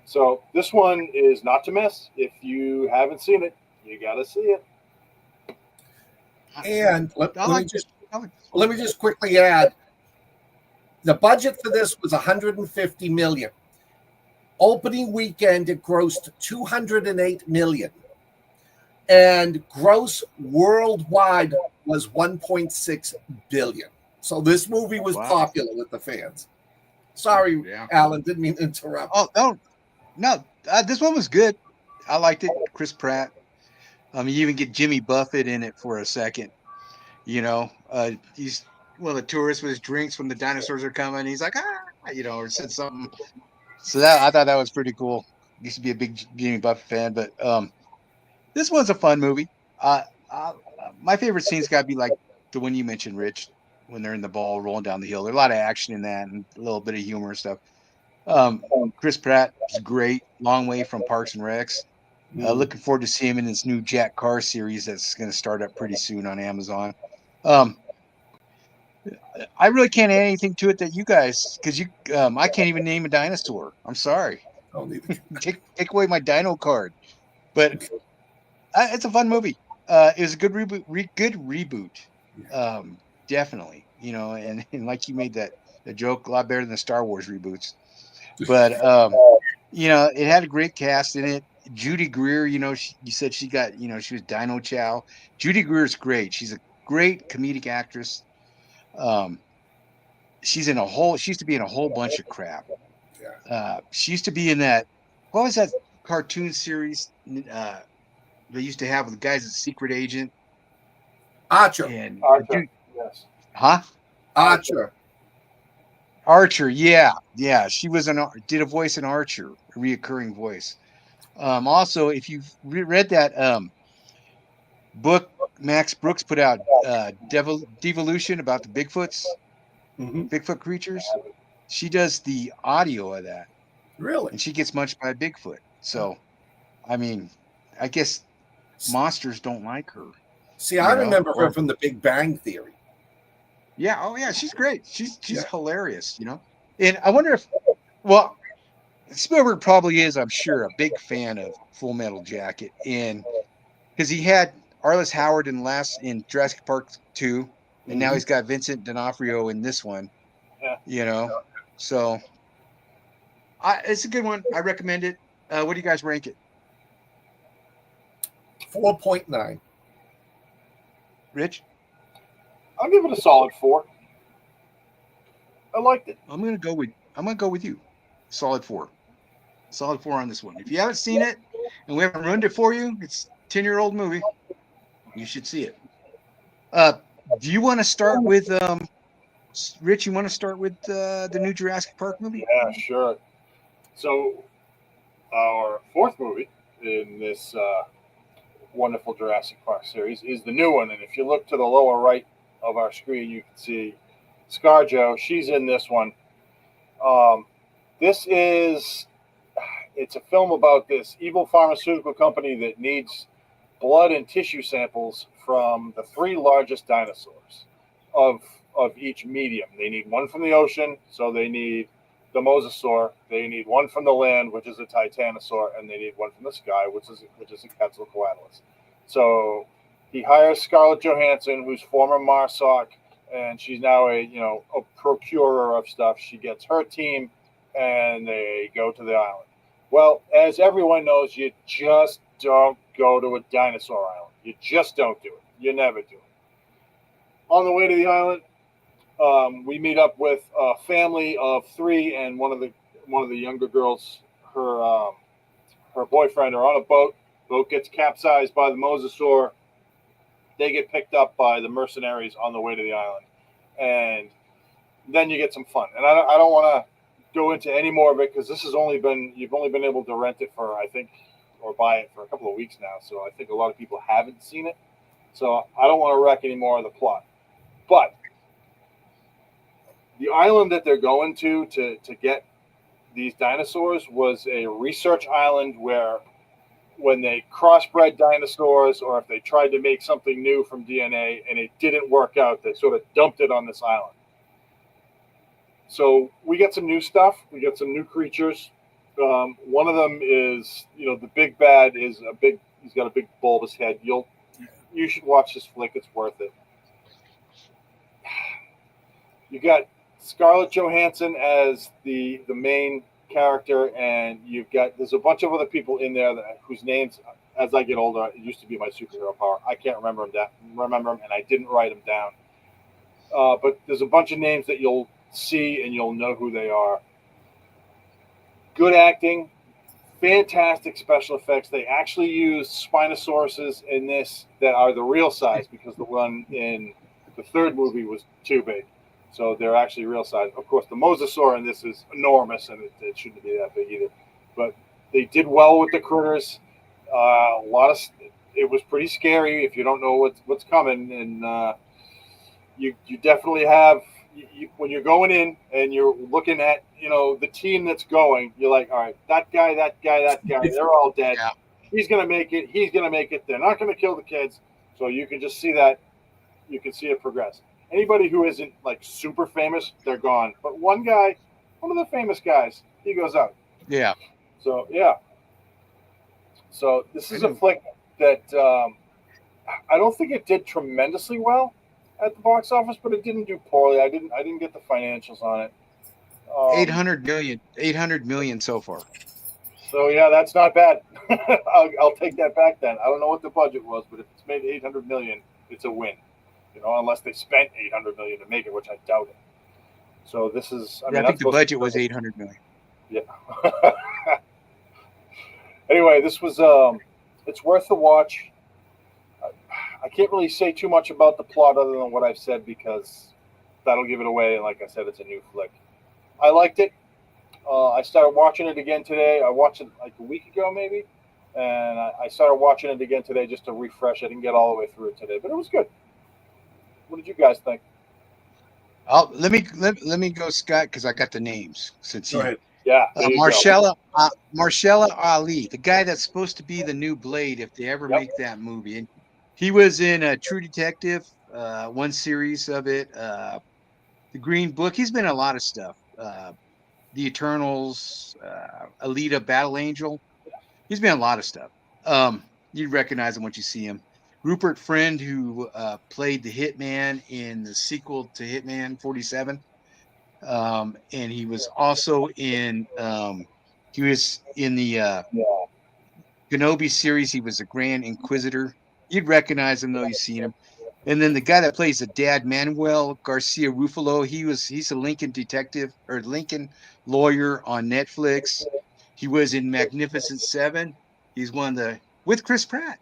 So this one is not to miss. If you haven't seen it, you got to see it. And let me just quickly add, the budget for this was $150 million. Opening weekend, it grossed $208 million. And gross worldwide was $1.6 billion. So this movie was popular with the fans. Sorry, Alan, didn't mean to interrupt. Oh, no. This one was good. I liked it. Chris Pratt. You even get Jimmy Buffett in it for a second. He's one of the tourists with his drinks when the dinosaurs are coming. He's like, or said something. So I thought that was pretty cool. Used to be a big Jimmy Buffett fan, but this one's a fun movie. My favorite scene's got to be like the one you mentioned, Rich, when they're in the ball rolling down the hill. There's a lot of action in that and a little bit of humor and stuff. Chris Pratt is great. Long way from Parks and Recs. Looking forward to seeing him in this new Jack Carr series that's going to start up pretty soon on Amazon. I really can't add anything to it that you guys, because I can't even name a dinosaur. I'm sorry. Take away my dino card. But it's a fun movie. It was a good reboot. Definitely. And like you made the joke, a lot better than the Star Wars reboots. But it had a great cast in it. Judy Greer, you said she got, she was Dino Chow. Judy Greer's great. She's a great comedic actress. She used to be in a whole bunch of crap. She used to be in that, what was that cartoon series they used to have with the guys at Secret Agent? Archer. Archer. Yes. Huh? Archer, yeah. She was did a voice in Archer, a reoccurring voice. Also, if you've read that book Max Brooks put out, Devolution, about the Bigfoots, Bigfoot creatures, she does the audio of that. Really? And she gets munched by a Bigfoot. So, I guess monsters don't like her. See, I remember her from The Big Bang Theory. Yeah. Oh, yeah. She's great. She's hilarious, And I wonder if, Spielberg probably is, I'm sure, a big fan of Full Metal Jacket, because he had Arliss Howard in Jurassic Park 2, and now he's got Vincent D'Onofrio in this one. So it's a good one. I recommend it. What do you guys rank it? 4.9. Rich? I'll give it a solid 4. I liked it. I'm gonna go with you. Solid 4. Solid 4 on this one. If you haven't seen it and we haven't ruined it for you, it's a 10-year-old movie. You should see it. Do you want to start with Rich? You want to start with the new Jurassic Park movie? Yeah, sure. So our fourth movie in this wonderful Jurassic Park series is the new one. And if you look to the lower right of our screen, you can see ScarJo. She's in this one. This is it's a film about this evil pharmaceutical company that needs blood and tissue samples from the three largest dinosaurs of each medium. They need one from the ocean, so they need the mosasaur. They need one from the land, which is a titanosaur, and they need one from the sky, which is a Quetzalcoatlus. So he hires Scarlett Johansson, who's former MARSOC, and she's now a procurer of stuff. She gets her team, and they go to the island. Well, as everyone knows, you just don't go to a dinosaur island. You just don't do it. You never do it. On the way to the island, we meet up with a family of three, and one of the younger girls, her boyfriend, are on a boat. Boat gets capsized by the mosasaur. They get picked up by the mercenaries on the way to the island, and then you get some fun. And I don't want to go into any more of it because you've only been able to rent it for, I think, or buy it for a couple of weeks now. So I think a lot of people haven't seen it. So I don't want to wreck any more of the plot. But the island that they're going to get these dinosaurs was a research island where when they crossbred dinosaurs, or if they tried to make something new from DNA and it didn't work out, they sort of dumped it on this island. So we get some new stuff. We get some new creatures. One of them is, the big bad is he's got a big bulbous head. You should watch this flick. It's worth it. You got Scarlett Johansson as the main character, and there's a bunch of other people in there whose names, as I get older, it used to be my superhero power. I can't remember them, and I didn't write them down. But there's a bunch of names that you'll see and you'll know who they are. Good acting, fantastic special effects. They actually used Spinosauruses in this that are the real size, because the one in the third movie was too big. So they're actually real size. Of course, the mosasaur in this is enormous, and it shouldn't be that big either. But they did well with the critters. It was pretty scary if you don't know what's coming, and you definitely have. When you're going in and you're looking at the team that's going, you're like, all right, that guy, they're all dead. Yeah. He's gonna make it. He's gonna make it. They're not gonna kill the kids. So you can just see that. You can see it progress. Anybody who isn't like super famous, they're gone. But one of the famous guys, he goes out. Yeah. So yeah. So this is a flick that I don't think it did tremendously well at the box office, but it didn't do poorly. I didn't get the financials on it. 800 million so far. So yeah, that's not bad. I'll take that back then. I don't know what the budget was, but if it's made 800 million, it's a win. Unless they spent 800 million to make it, which I doubt it. So this is. I think the budget was 800 million. Yeah. Anyway, this was. It's worth the watch. I can't really say too much about the plot other than what I've said, because that'll give it away. And like I said, it's a new flick. I liked it. I started watching it again today. I watched it like a week ago, maybe, and I started watching it again today just to refresh. I didn't get all the way through it today, but it was good. What did you guys think? Let me go, Scott, because I got the names. Go ahead. Yeah, Marshalla Ali, the guy that's supposed to be the new Blade if they ever make that movie. And he was in True Detective, one series of it, the Green Book. He's been in a lot of stuff. The Eternals, Alita, Battle Angel. He's been in a lot of stuff. You'd recognize him once you see him. Rupert Friend, who played the Hitman in the sequel to Hitman 47. And he was also in the Kenobi series. He was a Grand Inquisitor. You'd recognize him though, you've seen him. And then the guy that plays the dad, Manuel Garcia Ruffalo, he's a Lincoln detective or Lincoln lawyer on Netflix. He was in Magnificent Seven. He's with Chris Pratt.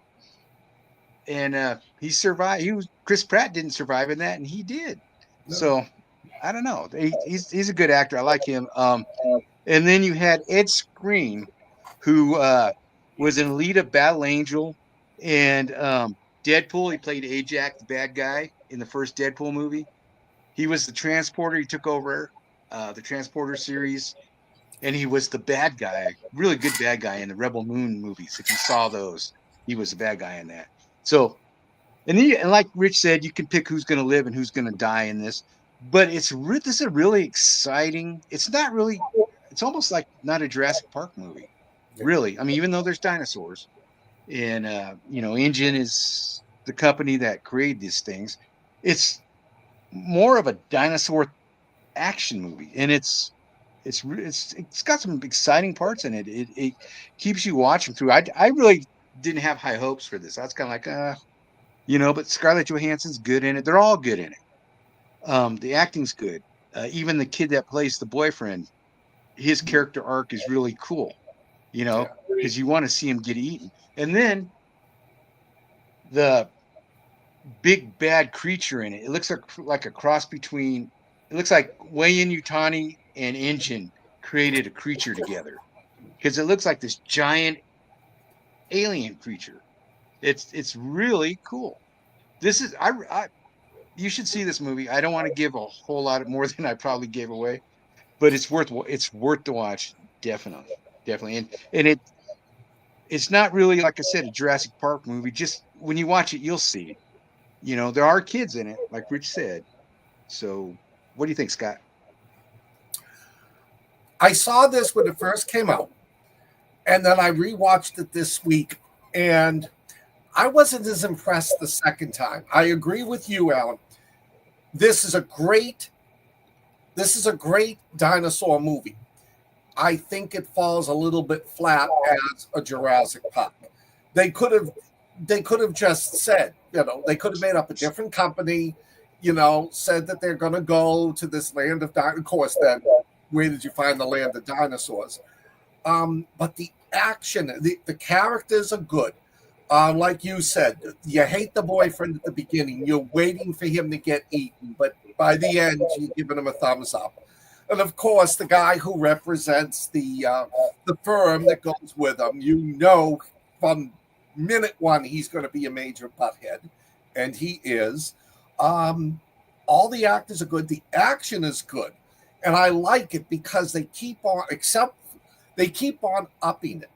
And he survived. Chris Pratt didn't survive in that, and he did. No. So I don't know. He's a good actor. I like him. And then you had Ed Skrein, who was an elite of Battle Angel and Deadpool. He played Ajax, the bad guy, in the first Deadpool movie. He was the transporter. He took over the transporter series, and he was the bad guy, really good bad guy in the Rebel Moon movies. If you saw those, he was the bad guy in that. So, and like Rich said, you can pick who's going to live and who's going to die in this. But this is a really exciting. It's not really. It's almost like not a Jurassic Park movie, really. I mean, even though there's dinosaurs, and Engine is the company that created these things. It's more of a dinosaur action movie, and it's got some exciting parts in it. It keeps you watching through. I really didn't have high hopes for this. I was kind of like, but Scarlett Johansson's good in it. They're all good in it. The acting's good. Even the kid that plays the boyfriend, his character arc is really cool. Because you want to see him get eaten. And then the big bad creature in it. It looks like a cross between. It looks like Wayne Yutani and Engine created a creature together, because it looks like this giant alien creature. It's really cool. This is you should see this movie. I don't want to give a whole lot more than I probably gave away, but it's worth to watch. Definitely. And it's not really, like I said, a Jurassic Park movie. Just when you watch it, you'll see. There are kids in it, like Rich said. So, what do you think, Scott? I saw this when it first came out, and then I rewatched it this week, and I wasn't as impressed the second time. I agree with you, Alan. This is a great dinosaur movie. I think it falls a little bit flat as a Jurassic Park. They could have just said, they could have made up a different company, said that they're going to go to this land of dinosaurs. Of course, then where did you find the land of dinosaurs? But the action, the characters are good. Like you said, you hate the boyfriend at the beginning. You're waiting for him to get eaten, but by the end, you're giving him a thumbs up. And of course, the guy who represents the firm that goes with him, from minute one, he's going to be a major butthead, and he is. All the actors are good. The action is good, and I like it because they keep on upping it.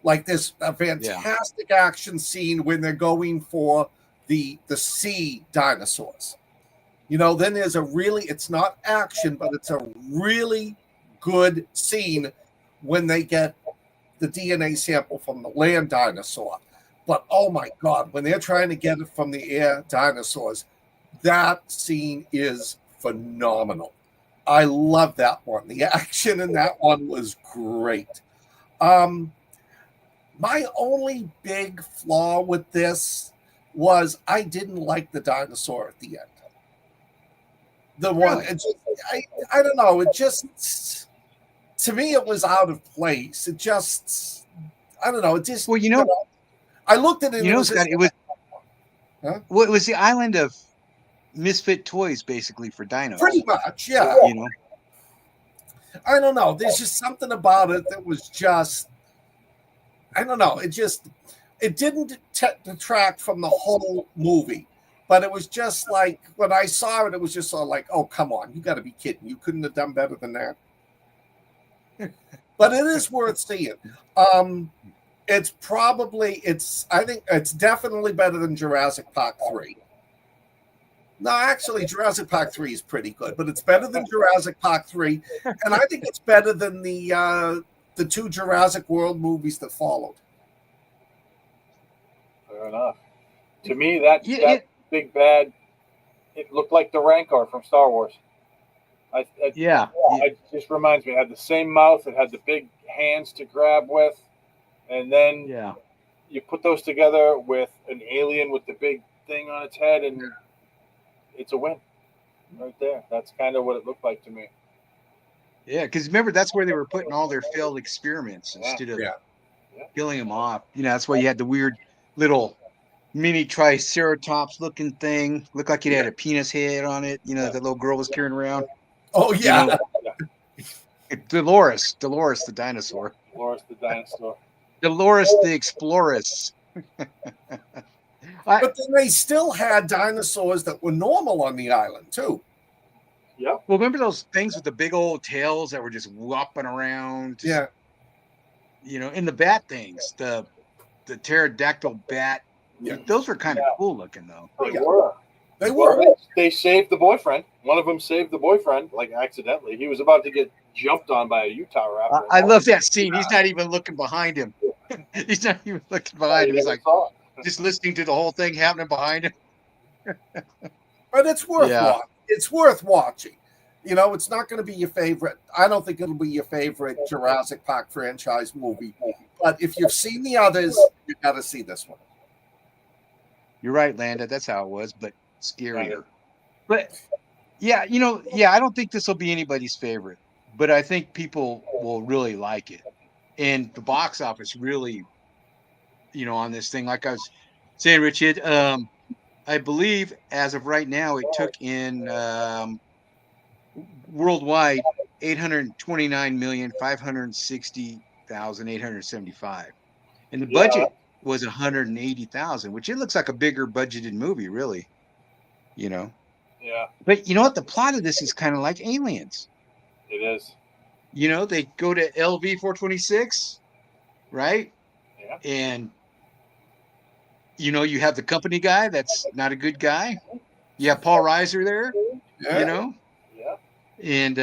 Like there's a fantastic action scene when they're going for the sea dinosaurs. Then there's it's not action, but it's a really good scene when they get the DNA sample from the land dinosaur. But oh my God, when they're trying to get it from the air dinosaurs, that scene is phenomenal. I love that one. The action in that one was great. My only big flaw with this was I didn't like the dinosaur at the end. The one, I don't know. It just, to me, it was out of place. It just, I don't know. It just, well, I looked at it. Scott, it was, well, it was the island of misfit toys, basically, for dinos. Pretty much, yeah. I don't know. There's just something about it that was just, I don't know. It didn't detract from the whole movie. But it was just like, when I saw it, it was just sort of like, oh, come on. You got to be kidding. You couldn't have done better than that. But it is worth seeing. I think it's definitely better than Jurassic Park 3. No, actually, Jurassic Park 3 is pretty good, but it's better than Jurassic Park 3. And I think it's better than the two Jurassic World movies that followed. Fair enough. To me, that big bad, it looked like the Rancor from Star Wars. It just reminds me. It had the same mouth. It had the big hands to grab with, and then you put those together with an alien with the big thing on its head, and it's a win right there. That's kind of what it looked like to me. Yeah, because remember, that's where they were putting all their failed experiments instead of killing them off. That's why you had the weird little mini triceratops looking thing. Looked like it had a penis head on it, that little girl was carrying around. Oh, yeah. Dolores the dinosaur. Dolores the dinosaur. Dolores the Explorers. But then they still had dinosaurs that were normal on the island too. Yep. Well, remember those things with the big old tails that were just whopping around? Yeah. You know, and the bat things, the pterodactyl bat. Yeah. Those were kind of cool looking, though. They were. They saved the boyfriend. One of them saved the boyfriend, like accidentally. He was about to get jumped on by a Utah raptor. I love that scene. He's not even looking behind him. He's not even looking behind him. He's like just listening to the whole thing happening behind him. But it's worth watching. It's worth watching. You know, it's not going to be your favorite. I don't think it'll be your favorite Jurassic Park franchise movie. But if you've seen the others, you got to see this one. You're right, Landa. That's how it was, but scarier. But yeah, you know, I don't think this will be anybody's favorite, but I think people will really like it. And the box office really, you know, on this thing, like I was saying, Richard, I believe as of right now, it took in worldwide 829,560,875, and the budget was 180,000, which it looks like a bigger budgeted movie, really. You know. Yeah. But you know what? The plot of this is kind of like Aliens. It is. You know, they go to LV 426, right? Yeah. And you know, you have the company guy that's not a good guy. You have Paul Reiser there. Yeah. You know. Yeah. And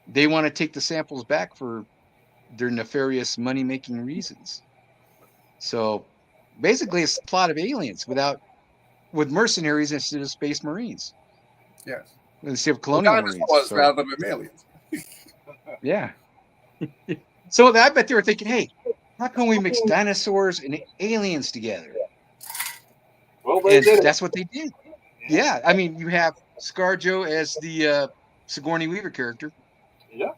they want to take the samples back for their nefarious money-making reasons. So basically, it's the plot of Aliens with mercenaries instead of space marines. Yes. Instead of colonial marines. So, rather than aliens. Yeah. So I bet they were thinking, hey, how can we mix dinosaurs and aliens together? Well, that's what they did. Yeah. I mean, you have ScarJo as the Sigourney Weaver character. Yeah.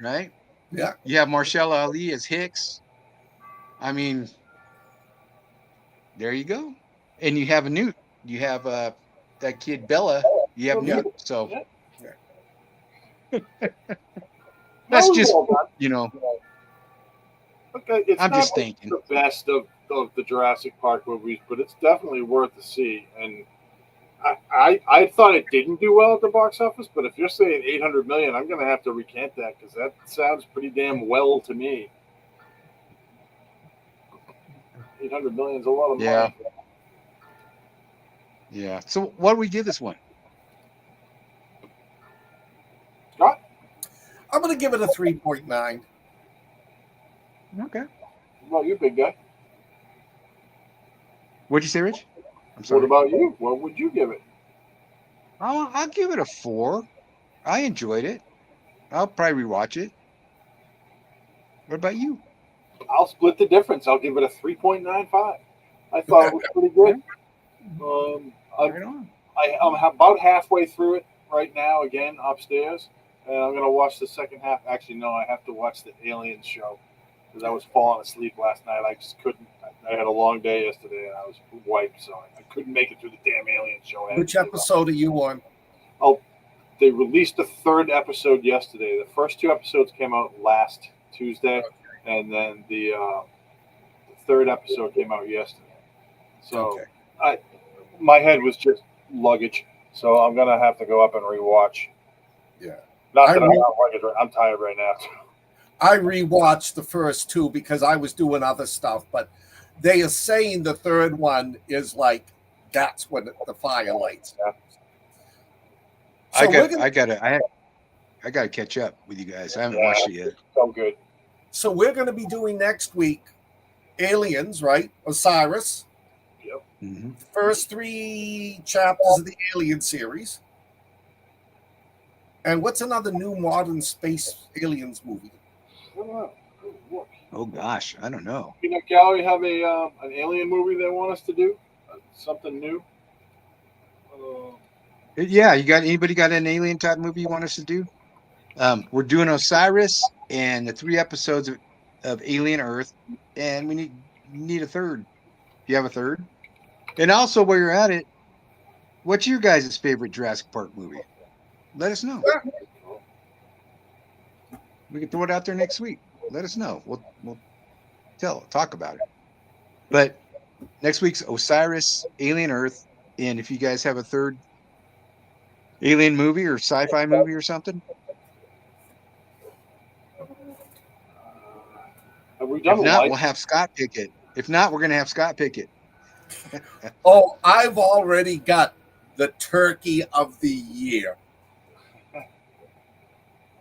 Right? Yeah. You have Marshall Ali as Hicks. I mean, there you go. And you have a Newt. You have that kid Bella. You have Newt. So that's just, you know. Okay, it's I'm not just thinking the best of the Jurassic Park movies, but it's definitely worth to see. And I thought it didn't do well at the box office, but if you're saying 800 million, I'm going to have to recant that because that sounds pretty damn well to me. 800 million is a lot of money. Yeah. So what do we give this one? Scott? I'm going to give it a 3.9. Okay. What about you, big guy? What'd you say, Rich? I'm sorry. What about you? What would you give it? I'll give it a 4. I enjoyed it. I'll probably rewatch it. What about you? I'll split the difference. I'll give it a 3.95. I thought it was pretty good. I'm about halfway through it right now, again, upstairs. And I'm going to watch the second half. Actually, no, I have to watch the Aliens show because I was falling asleep last night. I just couldn't. I had a long day yesterday, and I was wiped, so I couldn't make it through the damn Aliens show. Which episode are you on? Oh, they released the 3rd episode yesterday. The first 2 episodes came out last Tuesday, and then the 3rd episode came out yesterday. So my head was just luggage, so I'm going to have to go up and rewatch. Yeah. Not that I'm not luggage. I'm tired right now. I rewatched the first 2 because I was doing other stuff, but they are saying the 3rd one is like that's when the fire lights. Yeah. So I gotta catch up with you guys. I haven't watched it yet. So good. So we're going to be doing next week Aliens, right? Osiris. Yep. Mm-hmm. First 3 chapters of the Alien series. And what's another new modern space aliens movie? Oh gosh, I don't know. Peanut Gallery have an alien movie they want us to do? Something new? Yeah, anybody got an alien type movie you want us to do? We're doing Osiris and the 3 episodes of Alien Earth, and we need a third. Do you have a third? And also, while you're at it, what's your guys' favorite Jurassic Park movie? Let us know. We can throw it out there next week. Let us know. We'll talk about it. But next week's Osiris, Alien Earth, and if you guys have a third alien movie or sci-fi movie or something, if not, we'll have Scott pick it. If not, we're going to have Scott pick it. Oh, I've already got the turkey of the year.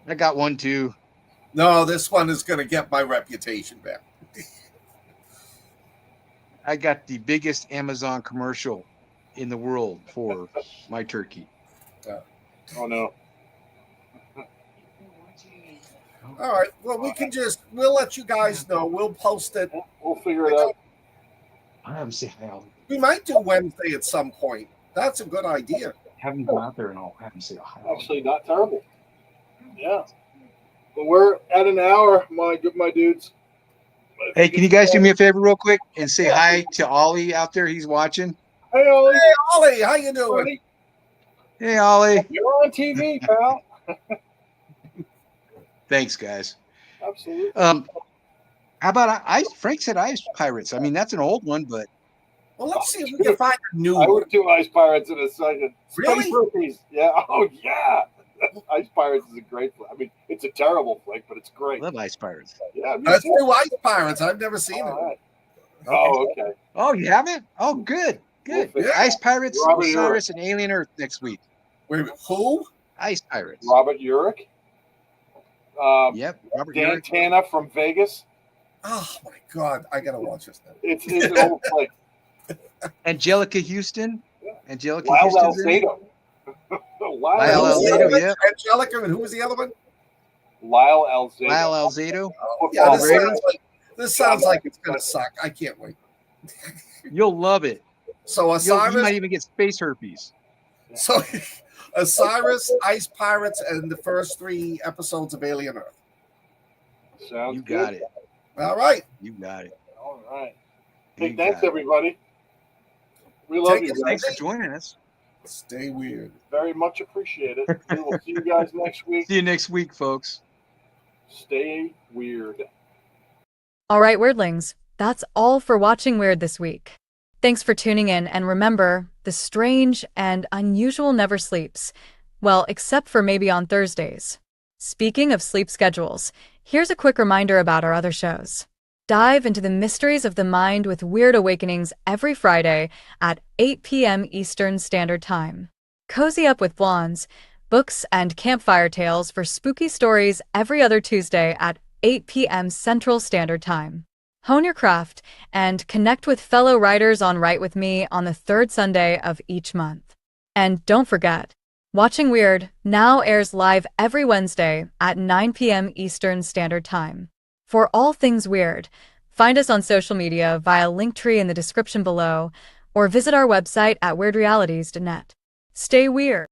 I got one too. No, this one is going to get my reputation back. I got the biggest Amazon commercial in the world for my turkey. Oh, no. All right. Well, we'll let you guys know. We'll post it. We'll figure it out. I haven't seen how. We might do Wednesday at some point. That's a good idea. Haven't gone out there and all. Haven't seen Ohio. Actually, not terrible. Yeah. Well, we're at an hour, my dudes. Hey, can you guys do me a favor real quick and say hi to Ollie out there? He's watching. Hey, Ollie. Hey, Ollie, how you doing? Hey, Ollie. You're on TV, pal. Thanks, guys. Absolutely. How about Frank said Ice Pirates. I mean, that's an old one, but well, let's see if we can find a new I one. would do Ice Pirates in a second. Really? Space Rookies. Yeah. Oh, yeah. Ice Pirates is a great flick. I mean, it's a terrible flick, but it's great. I love Ice Pirates. Yeah. Let's do Ice Pirates. I've never seen it. Right. Oh, okay. Oh, you haven't? Oh, good. Good. We'll Ice Pirates, Robert Osiris, and Alien Earth next week. Wait a minute. Who? Ice Pirates. Robert Urich. Yep. Robert Dan Urich. Tana from Vegas. Oh, my God. I got to watch this now. It's his old flick. Angelica Houston. Angelica Lyle Houston's in it. Alzado. Lyle Alzado, yeah. Angelica, and who was the other one? Lyle Alzado. Lyle Alzado. Yeah, Football this sounds like it's going to suck. I can't wait. You'll love it. So You Osiris, might even get space herpes. so Osiris, Ice Pirates, and the first 3 episodes of Alien Earth. Sounds You good. got it. All right. You got it. All right. You Hey, thanks, got it. everybody. We love Take you it guys. Thanks for joining us. Stay weird. Very much appreciate it. We will see you guys next week. See you next week, folks. Stay weird. All right, Weirdlings, that's all for Watching Weird this week. Thanks for tuning in, and remember, the strange and unusual never sleeps. Well, except for maybe on Thursdays. Speaking of sleep schedules, here's a quick reminder about our other shows. Dive into the mysteries of the mind with Weird Awakenings every Friday at 8 p.m. Eastern Standard Time. Cozy up with blondes, books, and campfire tales for spooky stories every other Tuesday at 8 p.m. Central Standard Time. Hone your craft and connect with fellow writers on Write With Me on the 3rd Sunday of each month. And don't forget, Watching Weird now airs live every Wednesday at 9 p.m. Eastern Standard Time. For all things weird, find us on social media via Linktree in the description below, or visit our website at weirdrealities.net. Stay weird.